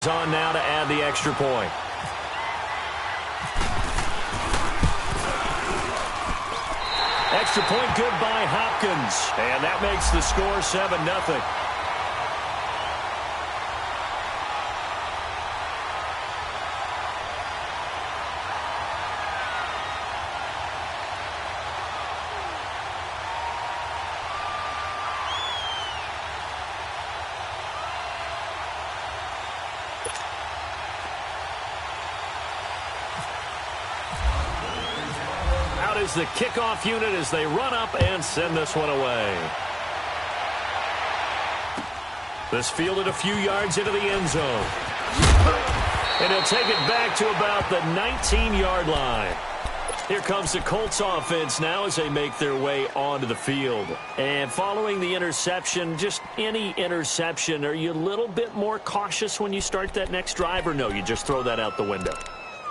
On now to add the extra point. Extra point good by Hopkins. And that makes the score 7-0. Is the kickoff unit as they run up and send this one away. This fielded a few yards into the end zone. And he'll take it back to about the 19-yard line. Here comes the Colts offense now as they make their way onto the field. And following the interception, just any interception, are you a little bit more cautious when you start that next drive, or no, you just throw that out the window?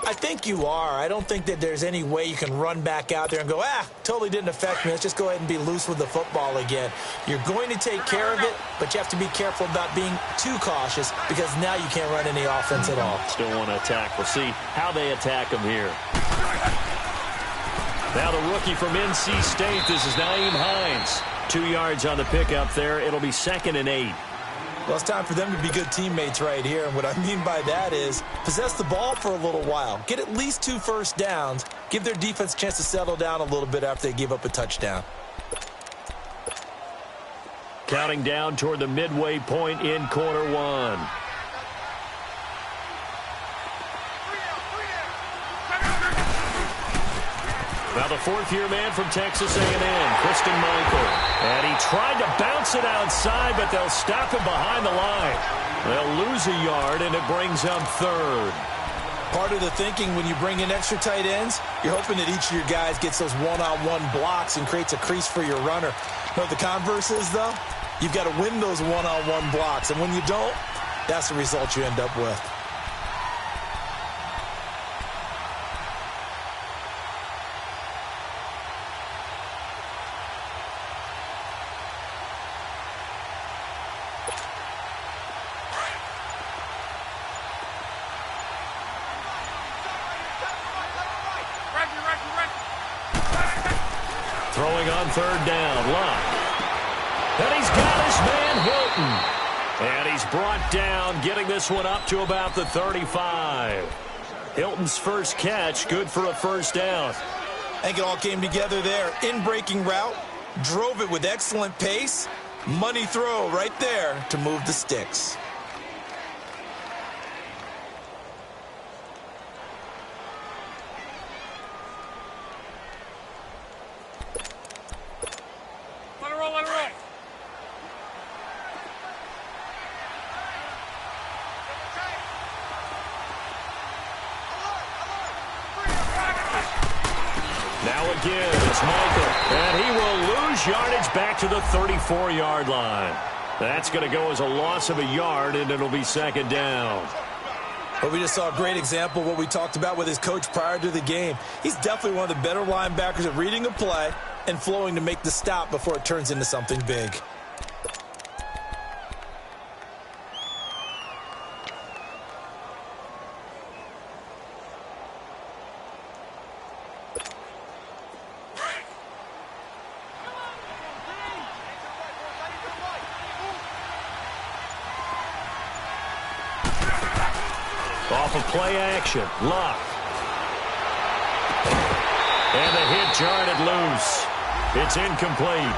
I think you are. I don't think that there's any way you can run back out there and go, totally didn't affect me. Let's just go ahead and be loose with the football again. You're going to take care of it, but you have to be careful about being too cautious because now you can't run any offense at all. Still want to attack. We'll see how they attack him here. Now the rookie from NC State, this is Nyheim Hines. 2 yards on the pickup there. It'll be 2nd and 8. Well, it's time for them to be good teammates right here. And what I mean by that is possess the ball for a little while. Get at least 2 first downs. Give their defense a chance to settle down a little bit after they give up a touchdown. Counting down toward the midway point in quarter one. Now the 4th-year man from Texas A&M, Christian Michael. And he tried to bounce it outside, but they'll stop him behind the line. They'll lose a yard, and it brings up 3rd. Part of the thinking when you bring in extra tight ends, you're hoping that each of your guys gets those one-on-one blocks and creates a crease for your runner. You know what the converse is, though? You've got to win those one-on-one blocks, and when you don't, that's the result you end up with. Throwing on 3rd down, Luck. And he's got his man Hilton. And he's brought down, getting this one up to about the 35. Hilton's first catch, good for a 1st down. I think it all came together there. In-breaking route, drove it with excellent pace. Money throw right there to move the sticks. Again, it's Michael, and he will lose yardage back to the 34-yard line. That's going to go as a loss of a yard, and it'll be 2nd down. But we just saw a great example of what we talked about with his coach prior to the game. He's definitely one of the better linebackers at reading a play and flowing to make the stop before it turns into something big. Off of play action, Luck. And the hit jarred loose. It's incomplete.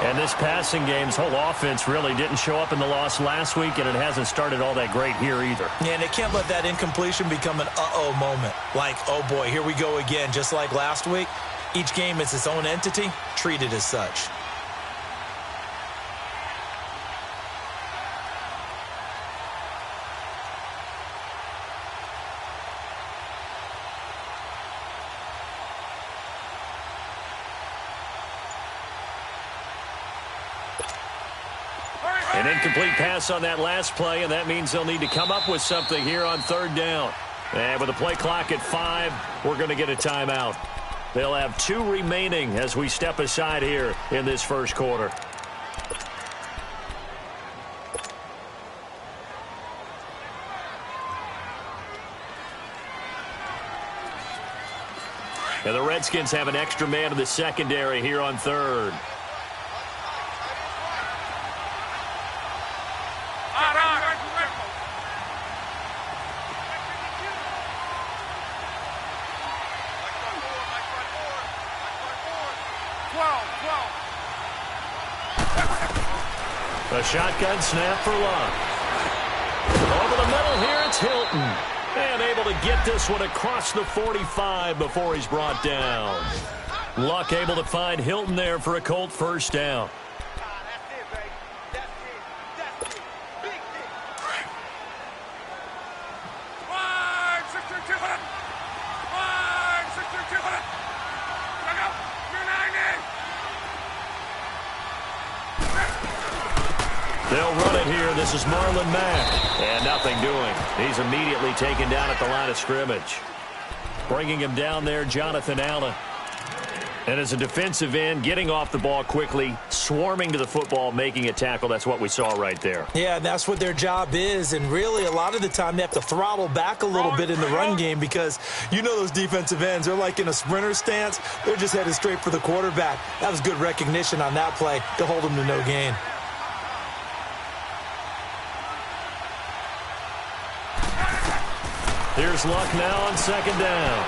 And this passing game's whole offense really didn't show up in the loss last week, and it hasn't started all that great here either. Yeah, and they can't let that incompletion become an uh-oh moment. Like, oh boy, here we go again, just like last week. Each game is its own entity, treated as such. An incomplete pass on that last play, and that means they'll need to come up with something here on 3rd down. And with the play clock at 5, we're going to get a timeout. They'll have 2 remaining as we step aside here in this first quarter. And the Redskins have an extra man in the secondary here on third. A shotgun snap for Luck. Over the middle here, it's Hilton. And able to get this one across the 45 before he's brought down. Luck able to find Hilton there for a Colt first down. They'll run it here. This is Marlon Mack. And nothing doing. He's immediately taken down at the line of scrimmage. Bringing him down there, Jonathan Allen. And as a defensive end, getting off the ball quickly, swarming to the football, making a tackle. That's what we saw right there. Yeah, and that's what their job is. And really, a lot of the time, they have to throttle back a little bit in the run game because you know those defensive ends, they're like in a sprinter stance. They're just headed straight for the quarterback. That was good recognition on that play to hold them to no gain. Here's Luck now on second down.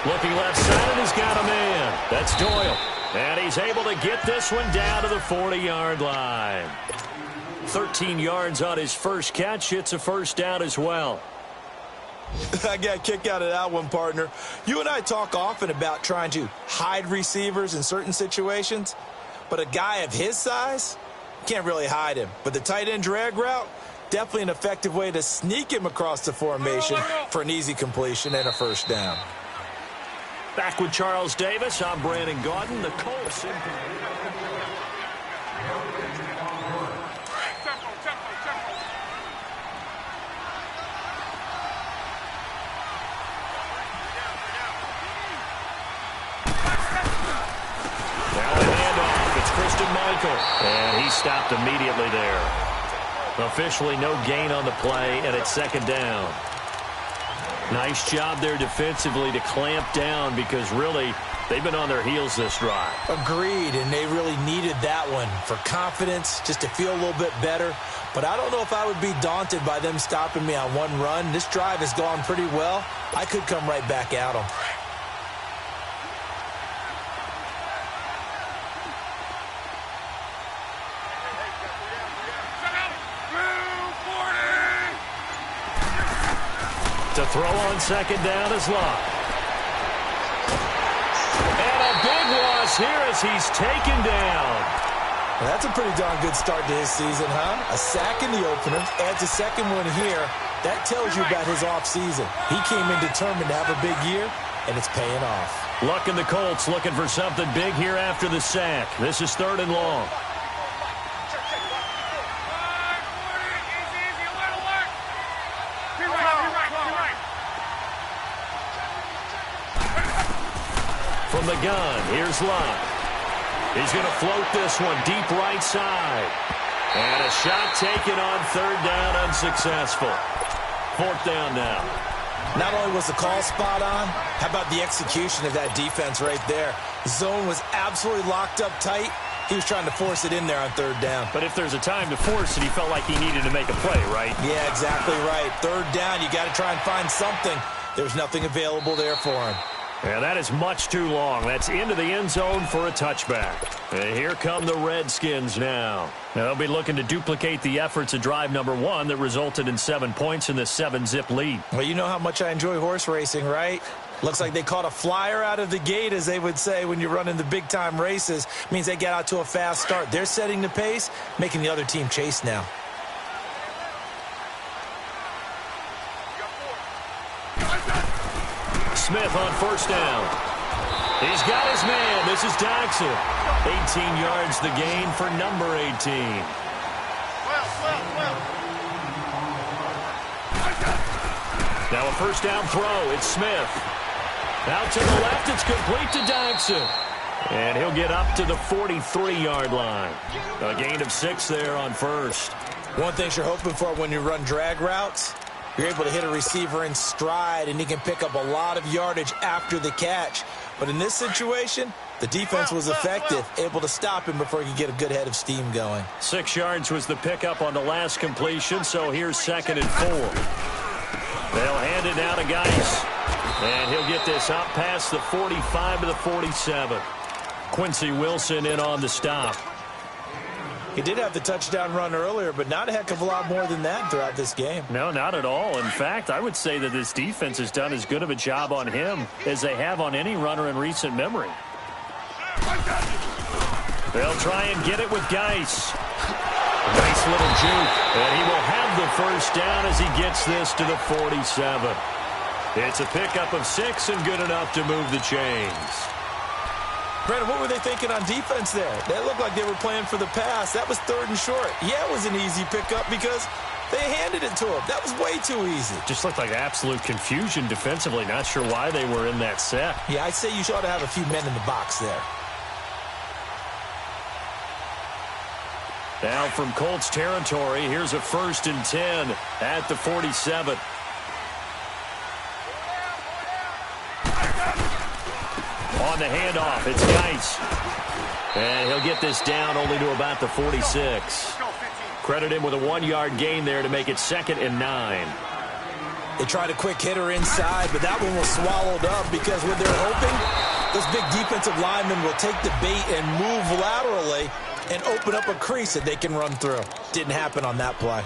Looking left side, and he's got a man. That's Doyle. And he's able to get this one down to the 40-yard line. 13 yards on his first catch. It's a first down as well. I got a kick out of that one, partner. You and I talk often about trying to hide receivers in certain situations, but a guy of his size, can't really hide him. But the tight end drag route, definitely an effective way to sneak him across the formation for an easy completion and a first down. Back with Charles Davis, I'm Brandon Gaudin. The Colts. And he stopped immediately there. Officially no gain on the play, and it's second down. Nice job there defensively to clamp down because really they've been on their heels this drive. Agreed, and they really needed that one for confidence, just to feel a little bit better. But I don't know if I would be daunted by them stopping me on one run. This drive has gone pretty well. I could come right back at them. To throw on second down is Luck. And a big loss here as he's taken down. Well, that's a pretty darn good start to his season, huh? A sack in the opener, adds a second one here. That tells you about his offseason. He came in determined to have a big year, and it's paying off. Luck and the Colts looking for something big here after the sack. This is third and long. From the gun, here's Luck. He's going to float this one deep right side. And a shot taken on third down, unsuccessful. Fourth down now. Not only was the call spot on, how about the execution of that defense right there? The zone was absolutely locked up tight. He was trying to force it in there on third down. But if there's a time to force it, he felt like he needed to make a play, right? Yeah, exactly right. Third down, you got to try and find something. There's nothing available there for him. Yeah, that is much too long. That's into the end zone for a touchback. And here come the Redskins now. They'll be looking to duplicate the efforts of drive number one that resulted in 7 points in the 7-zip lead. Well, you know how much I enjoy horse racing, right? Looks like they caught a flyer out of the gate, as they would say when you're running the big-time races. Means they get out to a fast start. They're setting the pace, making the other team chase now. Smith on first down. He's got his man. This is Dodson. 18 yards the gain for number 18. Now a first down throw. It's Smith. Out to the left. It's complete to Dodson. And he'll get up to the 43-yard line. A gain of 6 there on first. One thing you're hoping for when you run drag routes, You're able to hit a receiver in stride, and he can pick up a lot of yardage after the catch. But in this situation, the defense was effective, able to stop him before he could get a good head of steam going. 6 yards was the pickup on the last completion, so here's 2nd and 4. They'll hand it now to Geis. And he'll get this up past the 45 to the 47. Quincy Wilson in on the stop. He did have the touchdown run earlier, but not a heck of a lot more than that throughout this game. No, not at all. In fact, I would say that this defense has done as good of a job on him as they have on any runner in recent memory. They'll try and get it with Geis. Nice little juke. And he will have the first down as he gets this to the 47. It's a pickup of 6 and good enough to move the chains. Brandon, what were they thinking on defense there? That looked like they were playing for the pass. That was 3rd and short. Yeah, it was an easy pickup because they handed it to him. That was way too easy. Just looked like absolute confusion defensively. Not sure why they were in that set. Yeah, I'd say you ought to have a few men in the box there. Now from Colts territory, here's a 1st and 10 at the 47. On the handoff, it's Geis. And he'll get this down only to about the 46. Credit him with a 1-yard gain there to make it 2nd and 9. They tried a quick hitter inside, but that one was swallowed up because what they're hoping, those big defensive linemen will take the bait and move laterally and open up a crease that they can run through. Didn't happen on that play.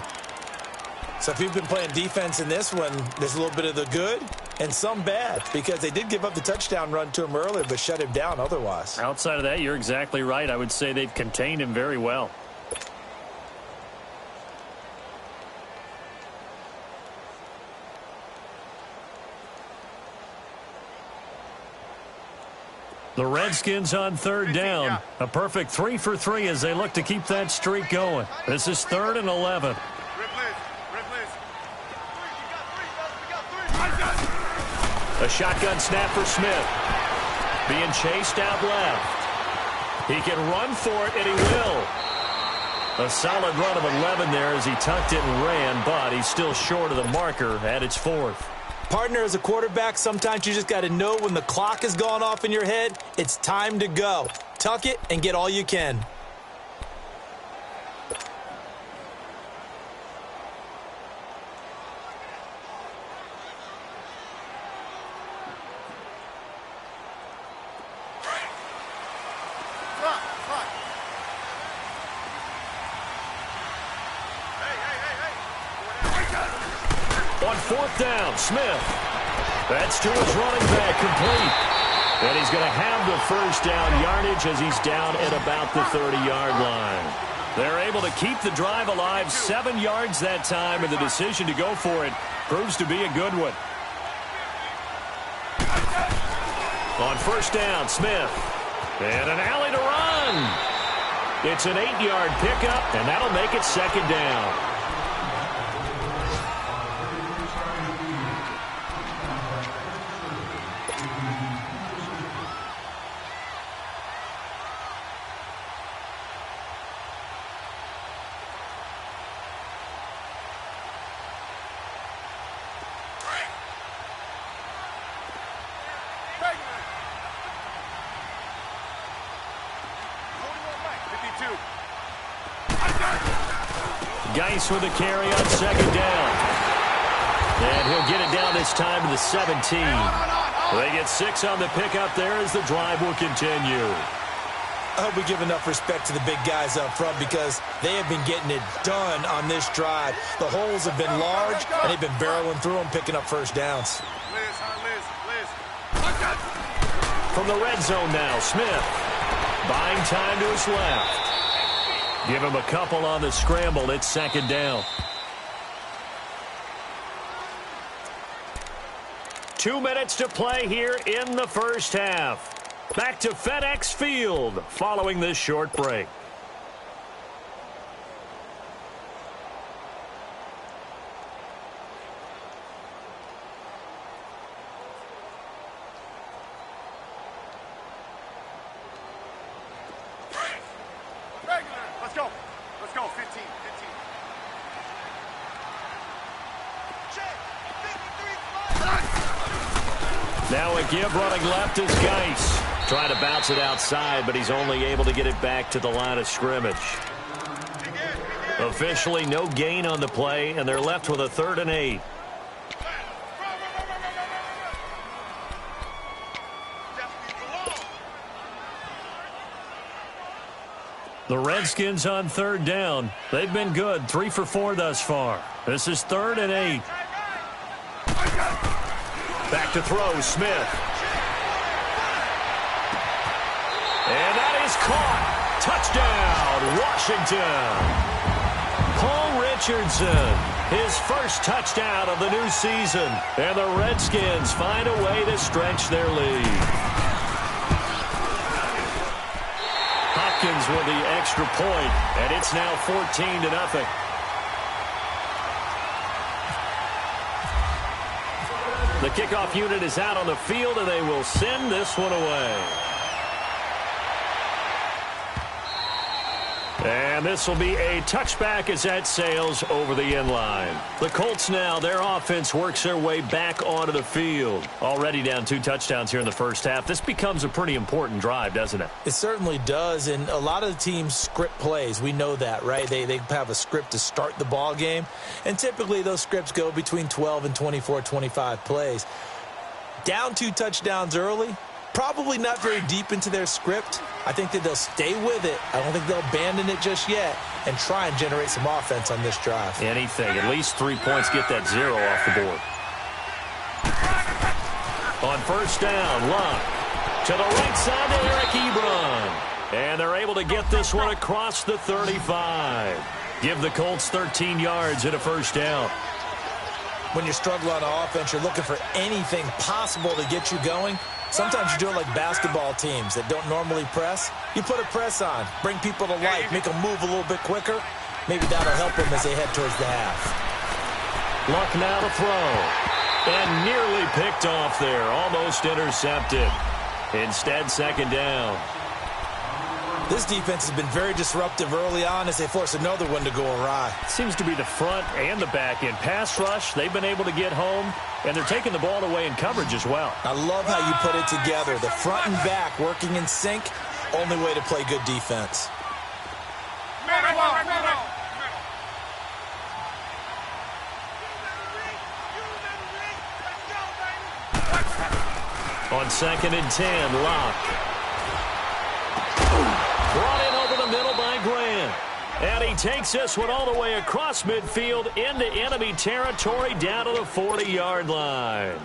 So if you've been playing defense in this one, there's a little bit of the good and some bad because they did give up the touchdown run to him earlier but shut him down otherwise. Outside of that, you're exactly right. I would say they've contained him very well. The Redskins on 3rd down. A perfect 3 for 3 as they look to keep that streak going. This is 3rd and 11. A shotgun snap for Smith. Being chased out left. He can run for it, and he will. A solid run of 11 there as he tucked it and ran, but he's still short of the marker at its 4th. Partner, as a quarterback, sometimes you just got to know when the clock has gone off in your head, it's time to go. Tuck it and get all you can. On 4th down, Smith. That's to his running back, complete. And he's going to have the first down yardage as he's down at about the 30-yard line. They're able to keep the drive alive, 7 yards that time, and the decision to go for it proves to be a good one. On 1st down, Smith. And an alley to run. It's an 8-yard pickup, and that'll make it 2nd down. Geis with a carry on 2nd down. And he'll get it down this time to the 17. They get 6 on the pickup there as the drive will continue. I hope we give enough respect to the big guys up front because they have been getting it done on this drive. The holes have been large, and they've been barreling through them, picking up first downs. From the red zone now, Smith. Buying time to his left. Give him a couple on the scramble. It's 2nd down. 2 minutes to play here in the first half. Back to FedEx Field following this short break. Let's go. Let's go. 15. Check. Now a give running left is Geis. Trying to bounce it outside, but he's only able to get it back to the line of scrimmage. Officially no gain on the play, and they're left with a 3rd and 8. The Redskins on 3rd down. They've been good, 3 for 4 thus far. This is 3rd and 8. Back to throw, Smith. And that is caught. Touchdown, Washington. Paul Richardson, his first touchdown of the new season. And the Redskins find a way to stretch their lead. Hopkins with the extra point, and it's now 14-0. The kickoff unit is out on the field, and they will send this one away. And this will be a touchback as that sails over the end line. The Colts now, their offense works their way back onto the field. Already down 2 touchdowns here in the first half. This becomes a pretty important drive, doesn't it? It certainly does, and a lot of the teams script plays. We know that, right? They have a script to start the ball game, and typically those scripts go between 12 and 24, 25 plays. Down 2 touchdowns early, probably not very deep into their script. I think that they'll stay with it. I don't think they'll abandon it just yet and try and generate some offense on this drive. Anything. At least 3 points. Get that 0 off the board. On 1st down, Luck. To the right side to Eric Ebron. And they're able to get this one across the 35. Give the Colts 13 yards and a 1st down. When you struggle on offense, you're looking for anything possible to get you going. Sometimes you do it like basketball teams that don't normally press. You put a press on, bring people to life, make them move a little bit quicker. Maybe that'll help them as they head towards the half. Luck now to throw. And nearly picked off there. Almost intercepted. Instead, 2nd down. This defense has been very disruptive early on as they force another one to go awry. Seems to be the front and the back end. Pass rush, they've been able to get home, and they're taking the ball away in coverage as well. I love how you put it together. The front and back working in sync, only way to play good defense. On 2nd and 10, Locke. Brought in over the middle by Grant. And he takes this one all the way across midfield into enemy territory down to the 40-yard line.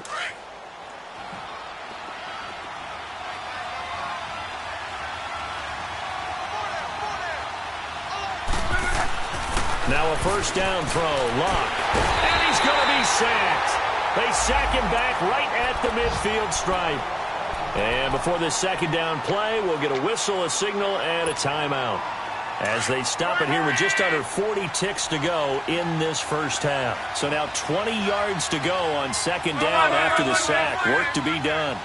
Now a 1st down throw, Locke. And he's going to be sacked. They sack him back right at the midfield stripe. And before this 2nd down play, we'll get a whistle, a signal, and a timeout. As they stop it here with just under 40 ticks to go in this first half. So now 20 yards to go on 2nd down after the sack. Work to be done.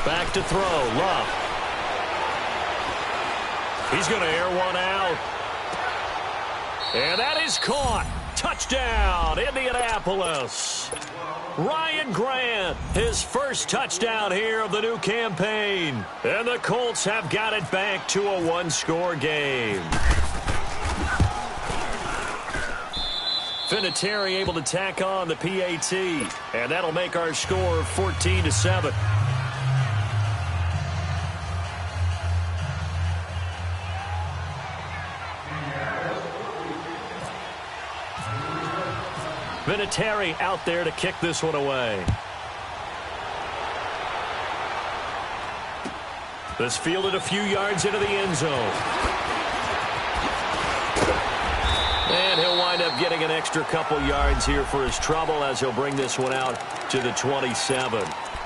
Back to throw, Love. He's going to air one out. And that is caught. Touchdown, Indianapolis. Ryan Grant, his first touchdown here of the new campaign. And the Colts have got it back to a one-score game. Vinatieri able to tack on the PAT. And that'll make our score 14-7. Vinatieri out there to kick this one away. This fielded a few yards into the end zone. And he'll wind up getting an extra couple yards here for his trouble as he'll bring this one out to the 27.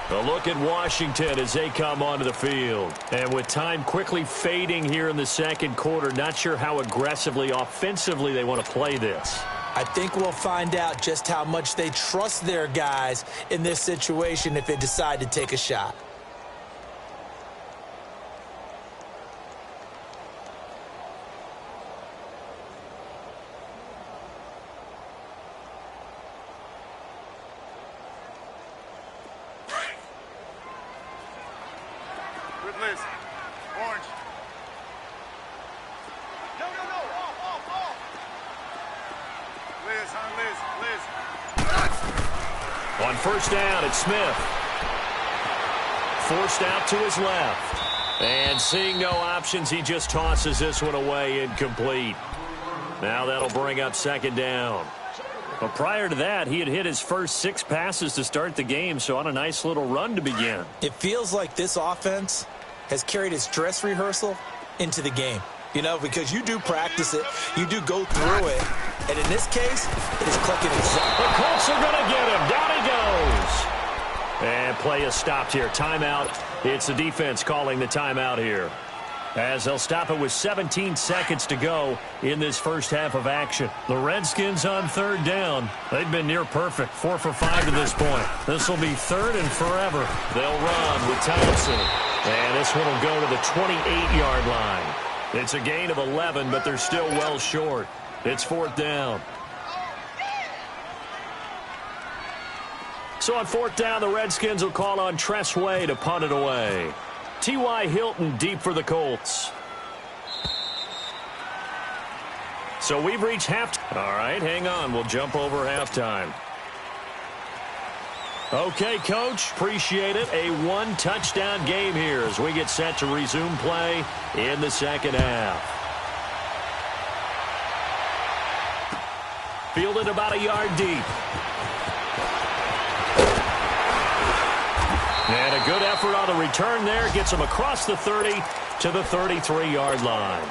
A look at Washington as they come onto the field. And with time quickly fading here in the second quarter, not sure how aggressively, offensively they want to play this. I think we'll find out just how much they trust their guys in this situation if they decide to take a shot. Good Liz. Orange. No. Off. Liz, Liz. On first down, it's Smith. Forced out to his left. And seeing no options, he just tosses this one away, incomplete. Now that'll bring up second down. But prior to that, he had hit his first 6 passes to start the game, so on a nice little run to begin. It feels like this offense has carried its dress rehearsal into the game. You know, because you do practice it, you do go through it, and in this case, it is clicking exactly. The Colts are going to get him. Down he goes. And play is stopped here. Timeout. It's the defense calling the timeout here, as they'll stop it with 17 seconds to go in this first half of action. The Redskins on third down. They've been near perfect, 4 for 5 to this point. This will be third and forever. They'll run with Thompson. And this one will go to the 28-yard line. It's a gain of 11, but they're still well short. It's fourth down. So on fourth down, the Redskins will call on Tress Way to punt it away. T.Y. Hilton deep for the Colts. So we've reached halftime. All right, hang on. We'll jump over halftime. Okay, Coach, appreciate it. A 1-touchdown game here as we get set to resume play in the second half. Fielded about a yard deep. And a good effort on the return there. Gets him across the 30 to the 33-yard line.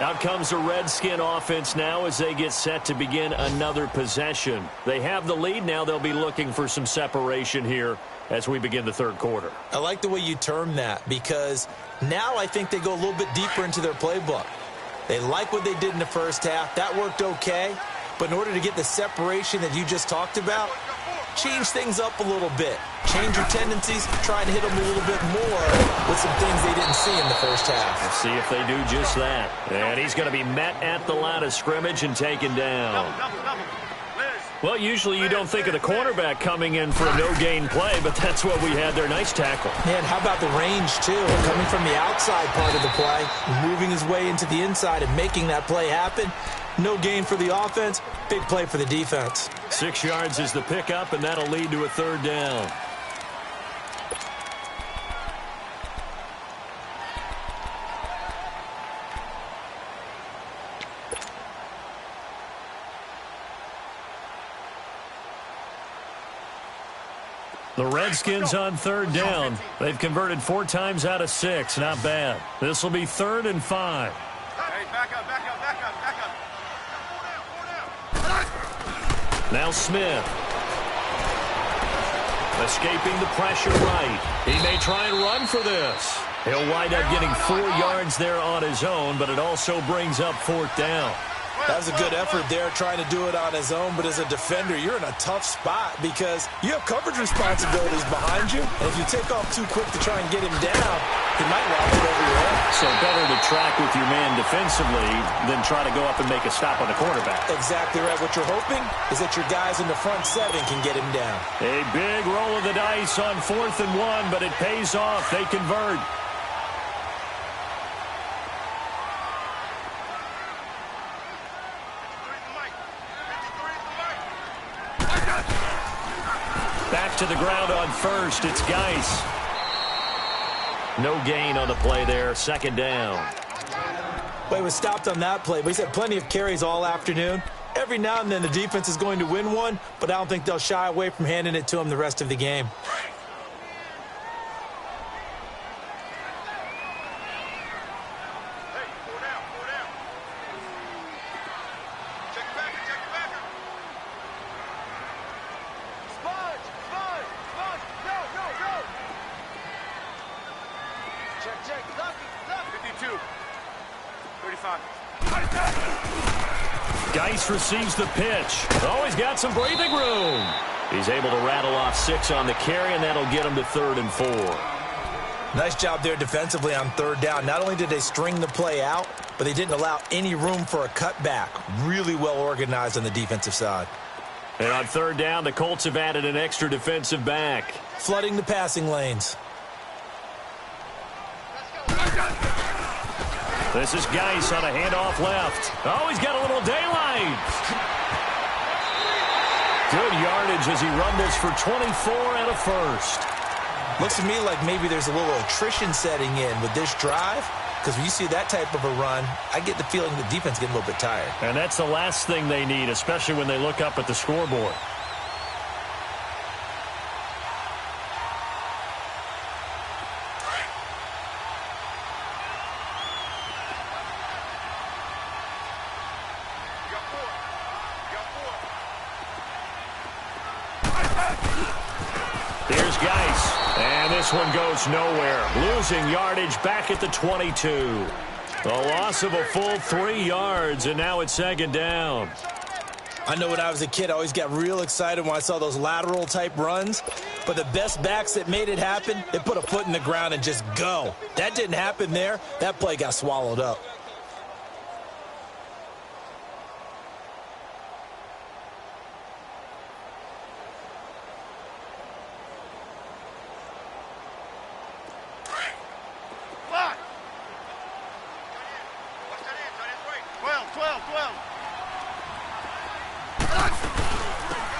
Out comes the Redskin offense now as they get set to begin another possession. They have the lead. Now they'll be looking for some separation here as we begin the third quarter. I like the way you term that, because now I think they go a little bit deeper into their playbook. They like what they did in the first half. That worked okay. But in order to get the separation that you just talked about, change things up a little bit. Change your tendencies, try and hit them a little bit more with some things they didn't see in the first half. Let's see if they do just that. And he's going to be met at the line of scrimmage and taken down. Well, usually you don't think of the cornerback coming in for a no-gain play, but that's what we had there. Nice tackle. Man, how about the range, too? Coming from the outside part of the play, moving his way into the inside and making that play happen. No gain for the offense, big play for the defense. 6 yards is the pickup, and that'll lead to a third down. The Redskins on third down. They've converted 4 times out of 6. Not bad. This will be 3rd and 5. Hey, back up. Now Smith. Escaping the pressure right. He may try and run for this. He'll wind up getting 4 yards there on his own, but it also brings up 4th down. That was a good effort there, trying to do it on his own. But as a defender, you're in a tough spot because you have coverage responsibilities behind you. And if you take off too quick to try and get him down, he might lob it over your head. So better to track with your man defensively than try to go up and make a stop on the quarterback. Exactly right. What you're hoping is that your guys in the front 7 can get him down. A big roll of the dice on 4th and 1, but it pays off. They convert. Back to the ground on first. It's Geis. No gain on the play there. 2nd down. Well, he was stopped on that play, but he's had plenty of carries all afternoon. Every now and then the defense is going to win one, but I don't think they'll shy away from handing it to him the rest of the game. Geis receives the pitch. Oh, he's got some breathing room. He's able to rattle off 6 on the carry, and that'll get him to 3rd and 4. Nice job there defensively on 3rd down. Not only did they string the play out, but they didn't allow any room for a cutback. Really well organized on the defensive side. And on 3rd down, the Colts have added an extra defensive back. Flooding the passing lanes. This is Geis on a handoff left. Oh, he's got a little daylight. Good yardage as he rumbles for 24 and a first. Looks to me like maybe there's a little attrition setting in with this drive, because when you see that type of a run, I get the feeling the defense getting a little bit tired. And that's the last thing they need, especially when they look up at the scoreboard. Here's Geis. And this one goes nowhere. Losing yardage back at the 22. A loss of a full 3 yards, and now it's 2nd down. I know when I was a kid, I always got real excited when I saw those lateral-type runs. But the best backs that made it happen, they put a foot in the ground and just go. That didn't happen there. That play got swallowed up.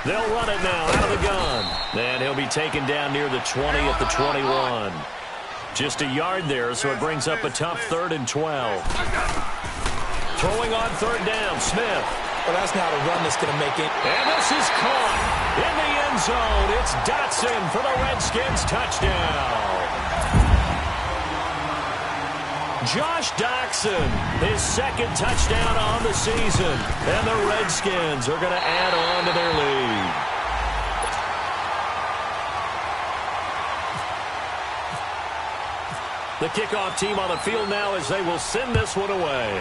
They'll run it now out of the gun. And he'll be taken down near the 20 at the 21. Just a yard there, so it brings up a tough 3rd and 12. Throwing on 3rd down, Smith. Well, that's not a run that's going to make it. And this is caught in the end zone. It's Dotson for the Redskins touchdown. Josh Doctson, his 2nd touchdown on the season. And the Redskins are going to add on to their lead. The kickoff team on the field now as they will send this one away.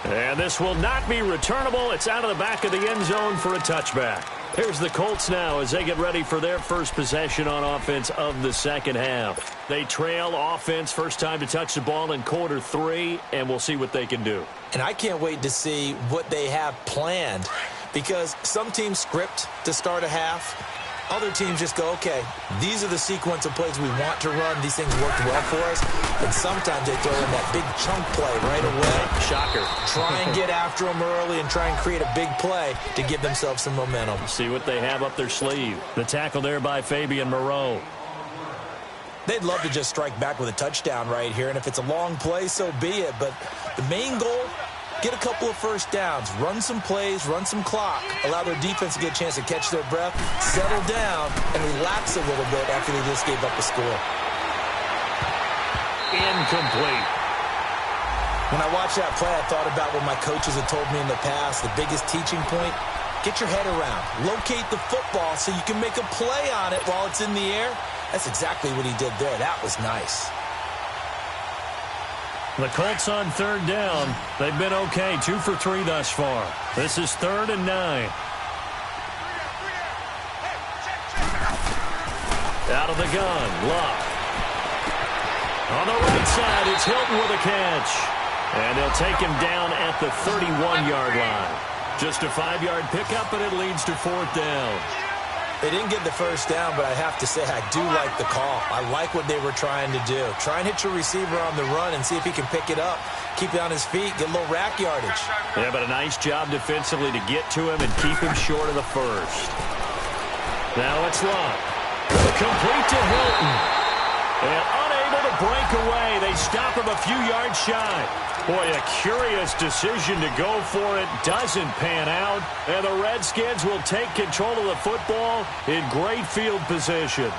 And this will not be returnable. It's out of the back of the end zone for a touchback. Here's the Colts now as they get ready for their first possession on offense of the 2nd half. They trail offense, first time to touch the ball in quarter 3, and we'll see what they can do. And I can't wait to see what they have planned, because some teams script to start a half. Other teams just go, okay, these are the sequence of plays we want to run. These things worked well for us. And sometimes they throw in that big chunk play right away. Shocker. Try and get after them early and try and create a big play to give themselves some momentum. See what they have up their sleeve. The tackle there by Fabian Moreau. They'd love to just strike back with a touchdown right here. And if it's a long play, so be it. But the main goal, get a couple of first downs, run some plays, run some clock, allow their defense to get a chance to catch their breath, settle down, and relax a little bit after they just gave up the score. Incomplete. When I watched that play, I thought about what my coaches had told me in the past. The biggest teaching point, get your head around. Locate the football so you can make a play on it while it's in the air. That's exactly what he did there. That was nice. The Colts on 3rd down. They've been okay, 2 for 3 thus far. This is 3rd and 9. Out of the gun, Luck. On the right side, it's Hilton with a catch. And they'll take him down at the 31-yard line. Just a 5-yard pickup, and it leads to 4th down. They didn't get the first down, but I have to say I do like the call. I like what they were trying to do. Try and hit your receiver on the run and see if he can pick it up. Keep it on his feet, get a little rack yardage. Yeah, but a nice job defensively to get to him and keep him short of the first. Now it's Luck. Complete to Hilton. And unable to break away. They stop him a few yards shy. Boy, a curious decision to go for it. Doesn't pan out. And the Redskins will take control of the football in great field position.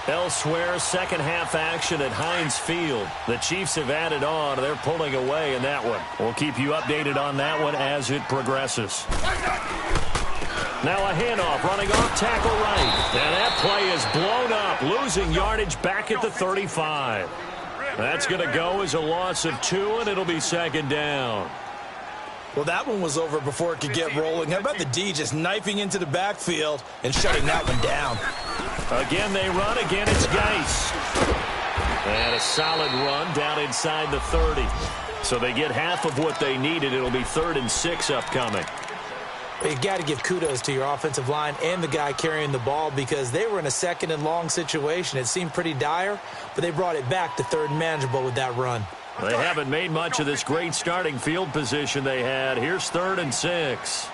Elsewhere, second half action at Heinz Field. The Chiefs have added on. They're pulling away in that one. We'll keep you updated on that one as it progresses. Now a handoff running off tackle right. And that play is blown up, losing yardage back at the 35. That's going to go as a loss of 2, and it'll be second down. Well, that one was over before it could get rolling. How about the D just knifing into the backfield and shutting that one down? Again, they run. Again, it's Geis. And a solid run down inside the 30. So they get half of what they needed. It'll be 3rd and 6 upcoming. But you got to give kudos to your offensive line and the guy carrying the ball because they were in a 2nd and long situation. It seemed pretty dire, but they brought it back to 3rd and manageable with that run. They haven't made much of this great starting field position they had. Here's 3rd and 6.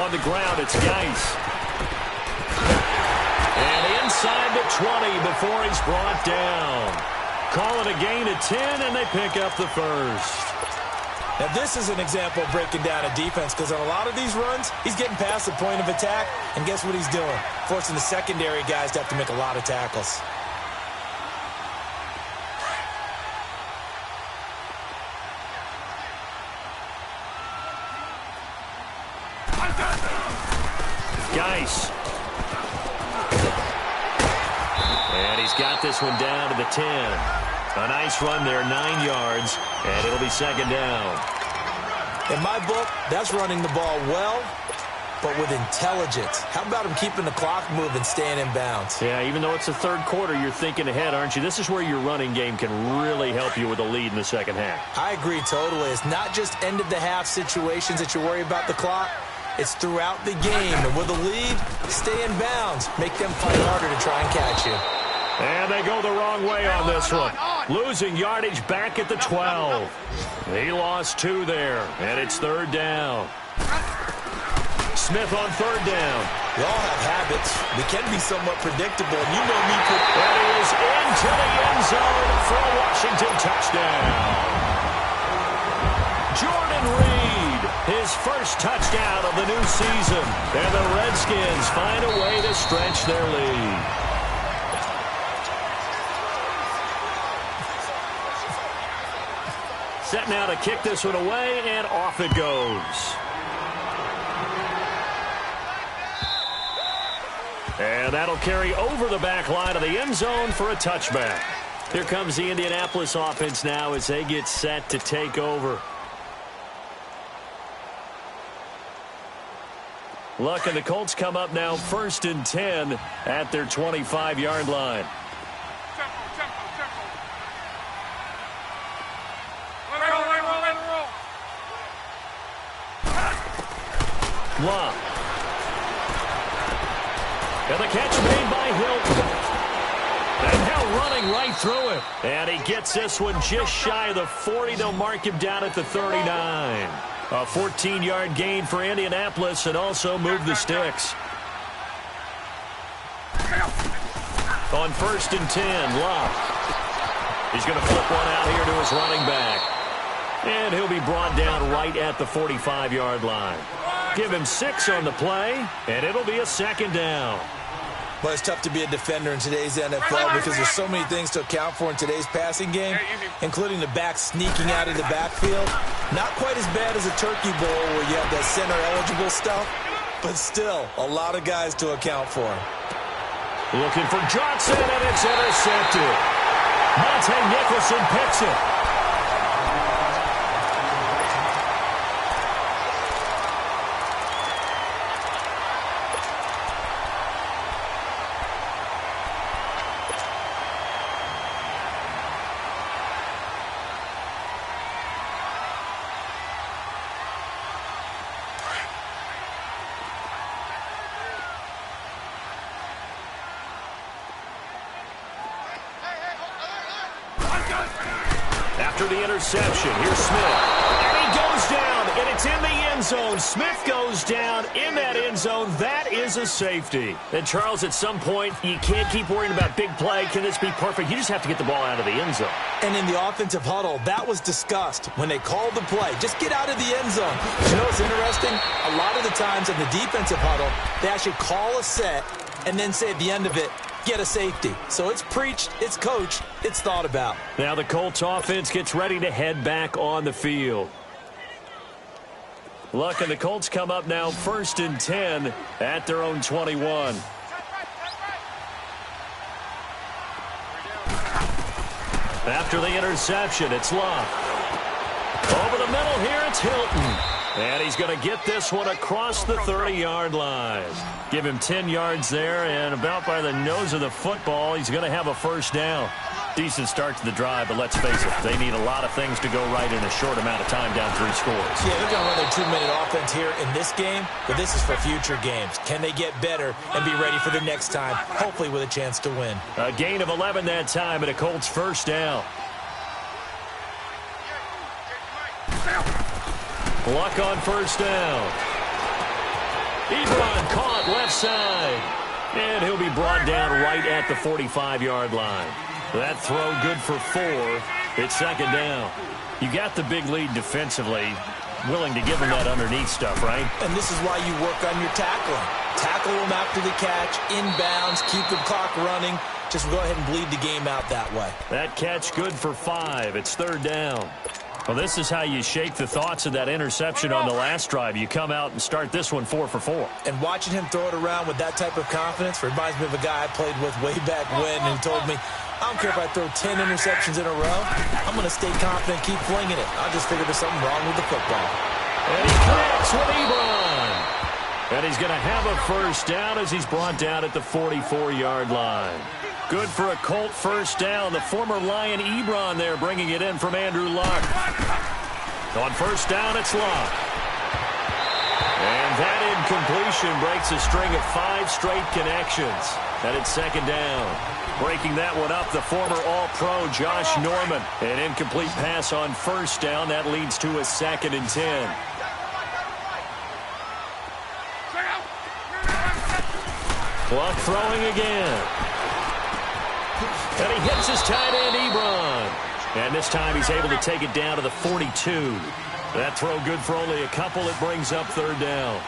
On the ground, it's Geis. And inside the 20 before he's brought down. Call it a gain of 10, and they pick up the first. Now, this is an example of breaking down a defense because on a lot of these runs, he's getting past the point of attack, and guess what he's doing? Forcing the secondary guys to have to make a lot of tackles. Geis. And he's got this one down to the 10. A nice run there, 9 yards, and it'll be second down. In my book, that's running the ball well, but with intelligence. How about him keeping the clock moving, staying in bounds? Yeah, even though it's the 3rd quarter, you're thinking ahead, aren't you? This is where your running game can really help you with a lead in the second half. I agree totally. It's not just end-of-the-half situations that you worry about the clock. It's throughout the game. And with a lead, stay in bounds. Make them fight harder to try and catch you. And they go the wrong way on this one. Losing yardage back at the 12. He lost 2 there, and it's 3rd down. Smith on 3rd down. We all have habits. We can be somewhat predictable. And you know me. And he is into the end zone for a Washington touchdown. Jordan Reed, his first touchdown of the new season. And the Redskins find a way to stretch their lead. Set now to kick this one away, and off it goes. And that'll carry over the back line of the end zone for a touchback. Here comes the Indianapolis offense now as they get set to take over. Luck and the Colts come up now 1st and 10 at their 25-yard line. Love. And the catch made by Hilton. And now running right through it. And he gets this one just shy of the 40. They'll mark him down at the 39. A 14-yard gain for Indianapolis and also move the sticks. On 1st and 10, Love. He's going to flip one out here to his running back. And he'll be brought down right at the 45-yard line. Give him 6 on the play, and it'll be a second down. Well, it's tough to be a defender in today's NFL because there's so many things to account for in today's passing game, including the back sneaking out of the backfield. Not quite as bad as a turkey bowl where you have that center-eligible stuff, but still a lot of guys to account for. Looking for Johnson, and it's intercepted. Monte Nicholson picks it. After the interception, here's Smith. And he goes down, and it's in the end zone. Smith goes down in that end zone. That is a safety. And, Charles, at some point, you can't keep worrying about big play. Can this be perfect? You just have to get the ball out of the end zone. And in the offensive huddle, that was discussed when they called the play. Just get out of the end zone. You know what's interesting? A lot of the times in the defensive huddle, they actually call a set and then say at the end of it, get a safety. So it's preached, it's coached, it's thought about. Now the Colts offense gets ready to head back on the field. Luck and the Colts come up now 1st and 10 at their own 21. After the interception, it's Luck. Over the middle here, it's Hilton. And he's going to get this one across the 30-yard line. Give him 10 yards there, and about by the nose of the football, he's going to have a first down. Decent start to the drive, but let's face it, they need a lot of things to go right in a short amount of time, down 3 scores. Yeah, they're going to run their 2-minute offense here in this game, but this is for future games. Can they get better and be ready for the next time, hopefully with a chance to win? A gain of 11 that time, and a Colts first down. Luck on first down. Ebron caught left side. And he'll be brought down right at the 45-yard line. That throw good for 4. It's second down. You got the big lead defensively. Willing to give them that underneath stuff, right? And this is why you work on your tackling. Tackle them after the catch, inbounds, keep the clock running. Just go ahead and bleed the game out that way. That catch good for 5. It's third down. Well, this is how you shake the thoughts of that interception on the last drive. You come out and start this one 4 for 4. And watching him throw it around with that type of confidence reminds me of a guy I played with way back when, and he told me, I don't care if I throw 10 interceptions in a row. I'm going to stay confident, keep flinging it. I just figured there's something wrong with the football. And he connects with Ebron. And he's going to have a first down as he's brought down at the 44-yard line. Good for a Colt first down. The former Lion Ebron there bringing it in from Andrew Luck. On first down, it's Luck. And that incompletion breaks a string of 5 straight connections. And it's second down. Breaking that one up, the former All-Pro Josh Norman. An incomplete pass on first down. That leads to a 2nd and 10. Luck throwing again. And he hits his tight end, Ebron. And this time he's able to take it down to the 42. That throw good for only a couple. It brings up third down.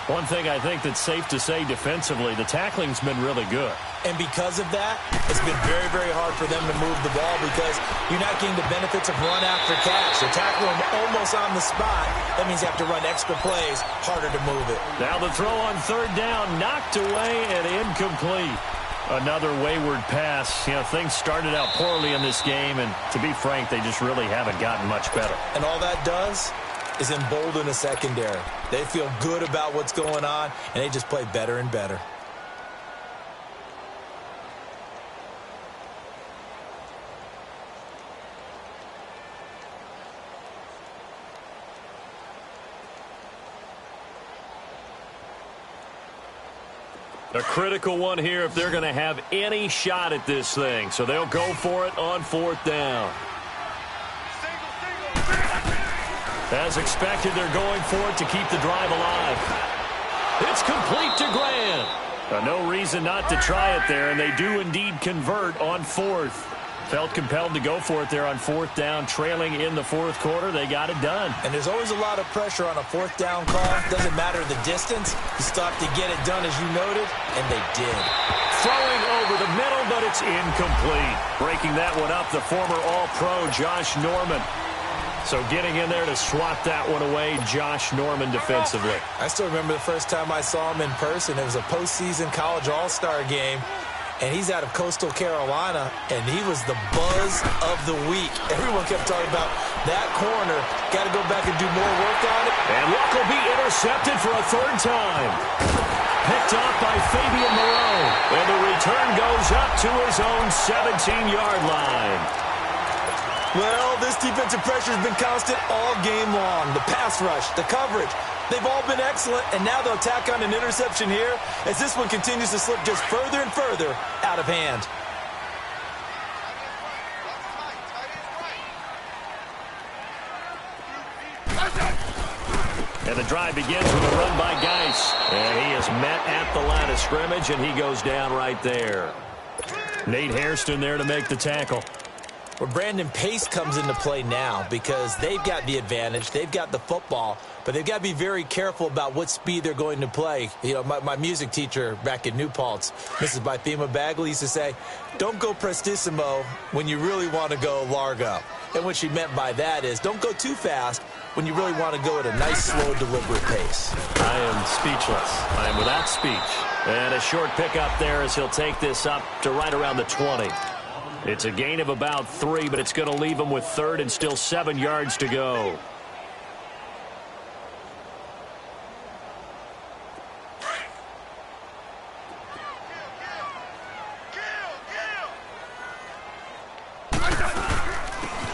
One thing I think that's safe to say defensively, the tackling's been really good. And because of that, it's been very, very hard for them to move the ball because you're not getting the benefits of run after catch. They're tackling almost on the spot. That means you have to run extra plays, harder to move it. Now the throw on third down, knocked away and incomplete. Another wayward pass. You know, things started out poorly in this game, and to be frank, they just really haven't gotten much better. And all that does is embolden a secondary. They feel good about what's going on, and they just play better and better. A critical one here if they're going to have any shot at this thing. So they'll go for it on fourth down. As expected, they're going for it to keep the drive alive. It's complete to Grant. No reason not to try it there, and they do indeed convert on fourth. Felt compelled to go for it there on fourth down, trailing in the fourth quarter. They got it done. And there's always a lot of pressure on a fourth down call. Doesn't matter the distance. You stop to get it done, as you noted, and they did. Throwing over the middle, but it's incomplete. Breaking that one up, the former All-Pro Josh Norman. So getting in there to swat that one away, Josh Norman defensively. I still remember the first time I saw him in person. It was a postseason college all-star game. And he's out of Coastal Carolina, and he was the buzz of the week. Everyone kept talking about that corner. Got to go back and do more work on it. And Luck will be intercepted for a third time. Picked off by Fabian Moreau. And the return goes up to his own 17-yard line. Well, this defensive pressure has been constant all game long. The pass rush, the coverage, they've all been excellent, and now they'll tack on an interception here as this one continues to slip just further and further out of hand. And the drive begins with a run by Geis. And he is met at the line of scrimmage, and he goes down right there. Nate Hairston there to make the tackle. Well, Brandon Pace comes into play now because they've got the advantage. They've got the football, but they've got to be very careful about what speed they're going to play. You know, my music teacher back in New Paltz, Mrs. Bythema Bagley, used to say, don't go prestissimo when you really want to go largo. And what she meant by that is don't go too fast when you really want to go at a nice, slow, deliberate pace. I am speechless. I am without speech. And a short pickup there as he'll take this up to right around the 20. It's a gain of about 3, but it's going to leave them with third and still 7 yards to go.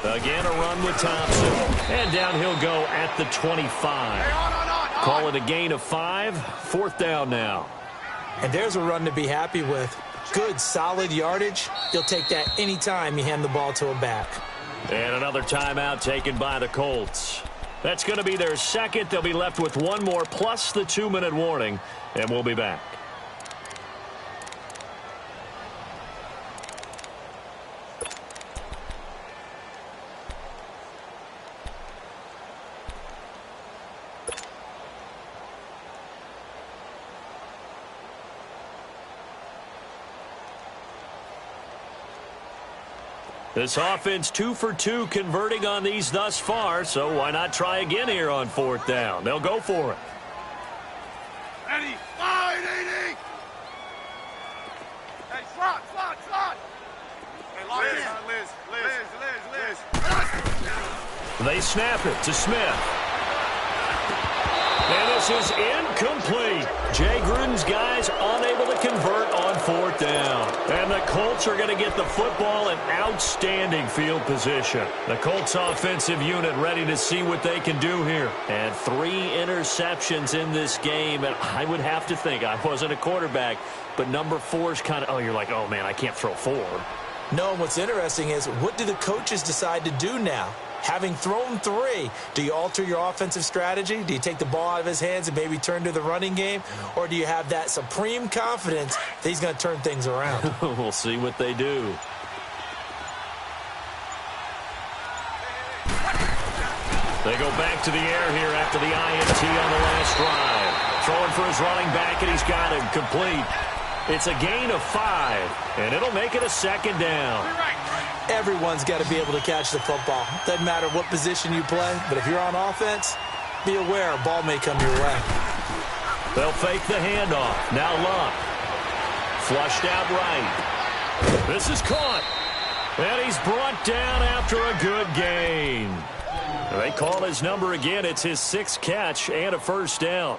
Again, a run with Thompson. And down he'll go at the 25. Call it a gain of 5. 4th down now. And there's a run to be happy with. Good, solid yardage. You'll take that anytime you hand the ball to a back. And another timeout taken by the Colts. That's going to be their second. They'll be left with one more plus the 2-minute warning, and we'll be back. This offense 2 for 2 converting on these thus far, so why not try again here on 4th down? They'll go for it. Ready, slide, 80. Hey, slot. Hey, lock in. Liz. They snap it to Smith. And this is incomplete. Jay Gruden's guys unable to convert on 4th down. And the Colts are going to get the football in outstanding field position. The Colts offensive unit ready to see what they can do here. And 3 interceptions in this game. And I would have to think, I wasn't a quarterback, but number 4 is kind of, oh, you're like, oh, man, I can't throw 4. No, what's interesting is what do the coaches decide to do now? Having thrown 3, do you alter your offensive strategy? Do you take the ball out of his hands and maybe turn to the running game? Or do you have that supreme confidence that he's going to turn things around? We'll see what they do. They go back to the air here after the INT on the last drive. Throwing for his running back, and he's got him complete. It's a gain of 5, and it'll make it a 2nd down. Everyone's got to be able to catch the football. Doesn't matter what position you play, but if you're on offense, be aware a ball may come your way. They'll fake the handoff. Now Luck. Flushed out right. This is caught. And he's brought down after a good gain. They call his number again. It's his 6th catch and a 1st down.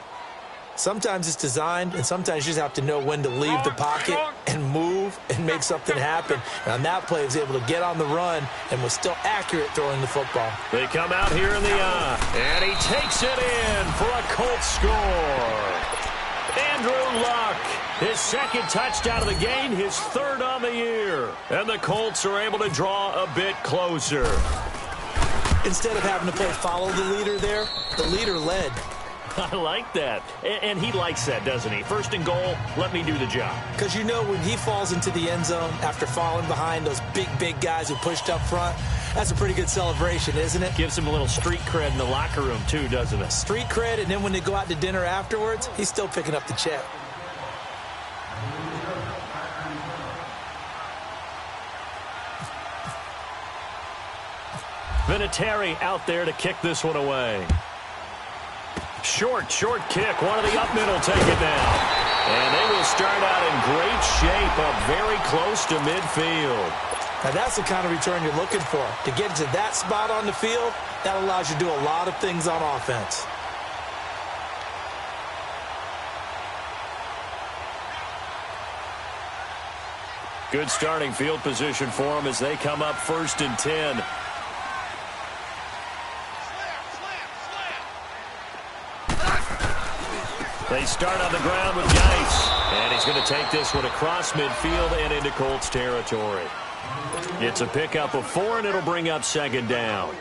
Sometimes it's designed, and sometimes you just have to know when to leave the pocket and move and make something happen. And on that play, he was able to get on the run and was still accurate throwing the football. They come out here in the eye, and he takes it in for a Colts score. Andrew Luck, his 2nd touchdown of the game, his 3rd on the year. And the Colts are able to draw a bit closer. Instead of having to play follow the leader there, the leader led. I like that. And he likes that, doesn't he? 1st and goal, let me do the job. Because you know when he falls into the end zone after falling behind those big guys who pushed up front, that's a pretty good celebration, isn't it? Gives him a little street cred in the locker room, too, doesn't it? Street cred, and then when they go out to dinner afterwards, he's still picking up the check. Vinatieri out there to kick this one away. Short kick. One of the up middle take it down. And they will start out in great shape, up very close to midfield. Now that's the kind of return you're looking for. To get to that spot on the field, that allows you to do a lot of things on offense. Good starting field position for them as they come up 1st and 10. They start on the ground with Geis. And he's going to take this one across midfield and into Colts territory. It's a pickup of 4, and it'll bring up 2nd down.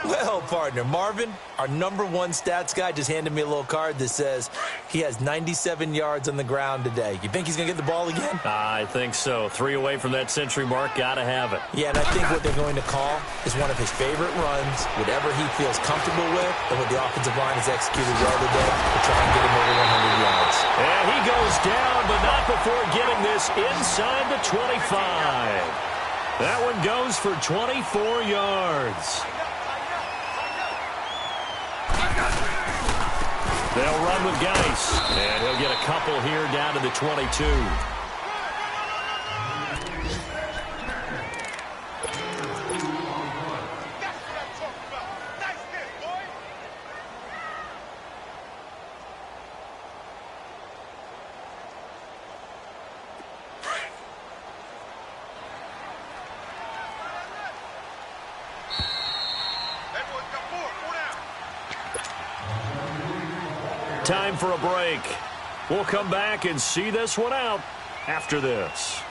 Well, partner, Marvin, our #1 stats guy, just handed me a little card that says he has 97 yards on the ground today. You think he's going to get the ball again? I think so. 3 away from that century mark. Got to have it. Yeah, and I think what they're going to call is one of his favorite runs, whatever he feels comfortable with, and what the offensive line has executed well today to try and get him over 100 yards. And he goes down, but not before getting this inside the 25. That one goes for 24 yards. They'll run with Geis, and he'll get a couple here down to the 22. Time for a break. We'll come back and see this one out after this.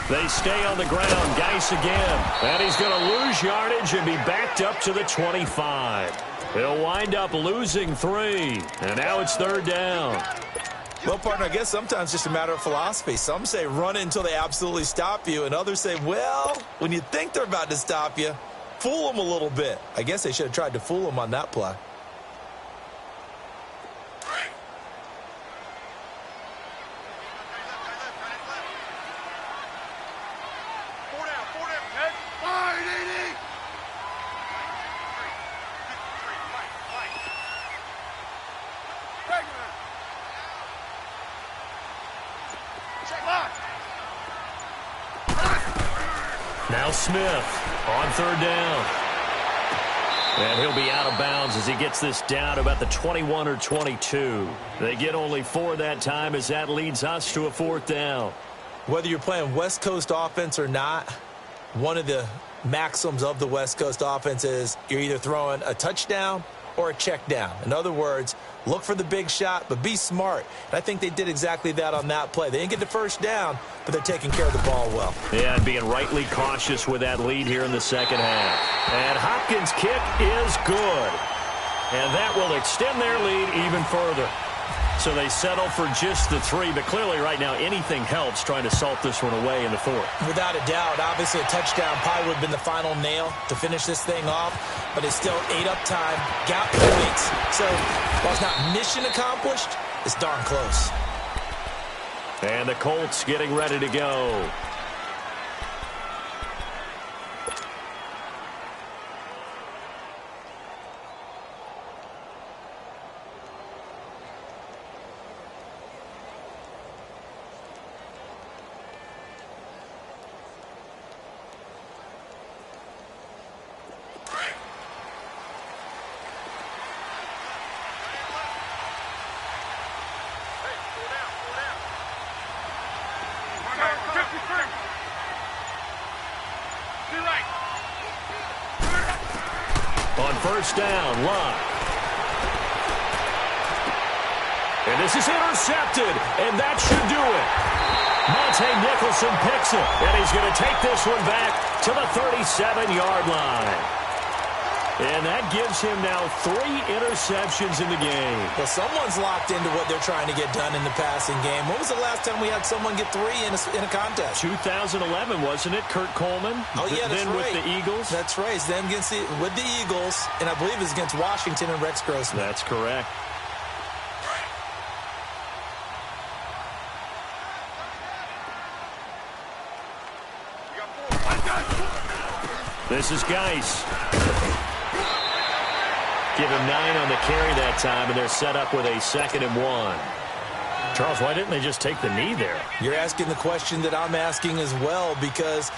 They stay on the ground. Geis again. And he's going to lose yardage and be backed up to the 25. He'll wind up losing 3. And now it's 3rd down. Well, partner, I guess sometimes it's just a matter of philosophy. Some say run it until they absolutely stop you. And others say, well, when you think they're about to stop you, fool them a little bit. I guess they should have tried to fool them on that play. Now Smith on 3rd down. And he'll be out of bounds as he gets this down about the 21 or 22. They get only 4 that time as that leads us to a 4th down. Whether you're playing West Coast offense or not, one of the maxims of the West Coast offense is you're either throwing a touchdown or a check down. In other words, look for the big shot, but be smart. And I think they did exactly that on that play. They didn't get the 1st down, but they're taking care of the ball well. Yeah, and being rightly cautious with that lead here in the 2nd half. And Hopkins' kick is good. And that will extend their lead even further. So they settle for just the 3, but clearly right now anything helps trying to salt this one away in the 4th. Without a doubt, obviously a touchdown probably would have been the final nail to finish this thing off, but it's still 8 up time, got points. So while it's not mission accomplished, it's darn close. And the Colts getting ready to go. On 1st down, Locke. And this is intercepted, and that should do it. Monte Nicholson picks it, and he's going to take this one back to the 37-yard line. And that gives him now 3 interceptions in the game. Well, someone's locked into what they're trying to get done in the passing game. When was the last time we had someone get 3 in a contest? 2011, wasn't it? Kurt Coleman? Oh, yeah, that's then right. with the Eagles? That's right. It's them with the Eagles, and I believe it's against Washington and Rex Grossman. That's correct. This is Geis. Give him 9 on the carry that time, and they're set up with a 2nd and 1. Charles, why didn't they just take the knee there? You're asking the question that I'm asking as well, because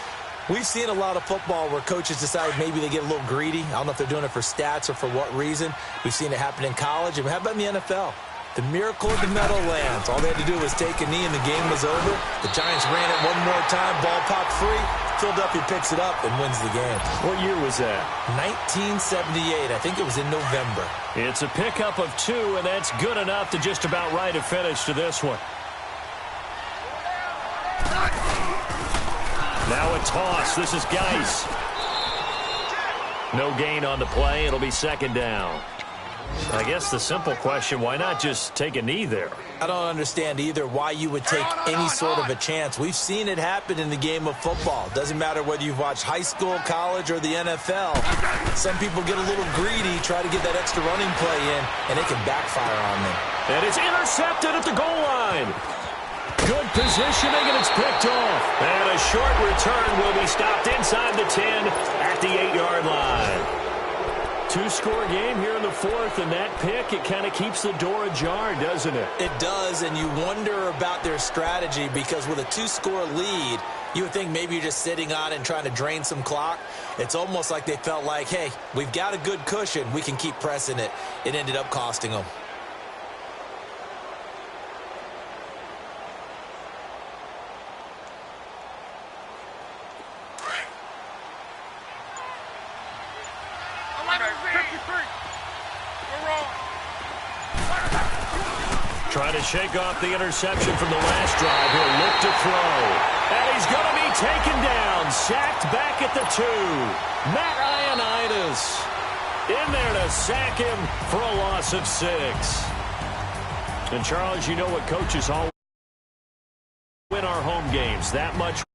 we've seen a lot of football where coaches decide maybe they get a little greedy. I don't know if they're doing it for stats or for what reason. We've seen it happen in college. And how about in the NFL? The miracle of the Meadowlands. All they had to do was take a knee and the game was over. The Giants ran it one more time. Ball popped free. Philadelphia picks it up and wins the game. What year was that? 1978. I think it was in November. It's a pickup of 2, and that's good enough to just about write a finish to this one. Now a toss. This is Geis. No gain on the play. It'll be 2nd down. I guess the simple question, why not just take a knee there? I don't understand either why you would take any sort of a chance. We've seen it happen in the game of football. Doesn't matter whether you've watched high school, college, or the NFL. Some people get a little greedy, try to get that extra running play in, and it can backfire on them. And it's intercepted at the goal line. Good positioning, and it's picked off. And a short return will be stopped inside the 10 at the 8-yard line. Two-score game here in the fourth, and that pick, it kind of keeps the door ajar, doesn't it? It does, and you wonder about their strategy because with a two-score lead, you would think maybe you're just sitting on it and trying to drain some clock. It's almost like they felt like, hey, we've got a good cushion. We can keep pressing it. It ended up costing them. Trying to shake off the interception from the last drive. He'll look to throw. And he's going to be taken down. Sacked back at the 2. Matt Ioannidis in there to sack him for a loss of 6. And, Charles, you know what coaches always win our home games. That much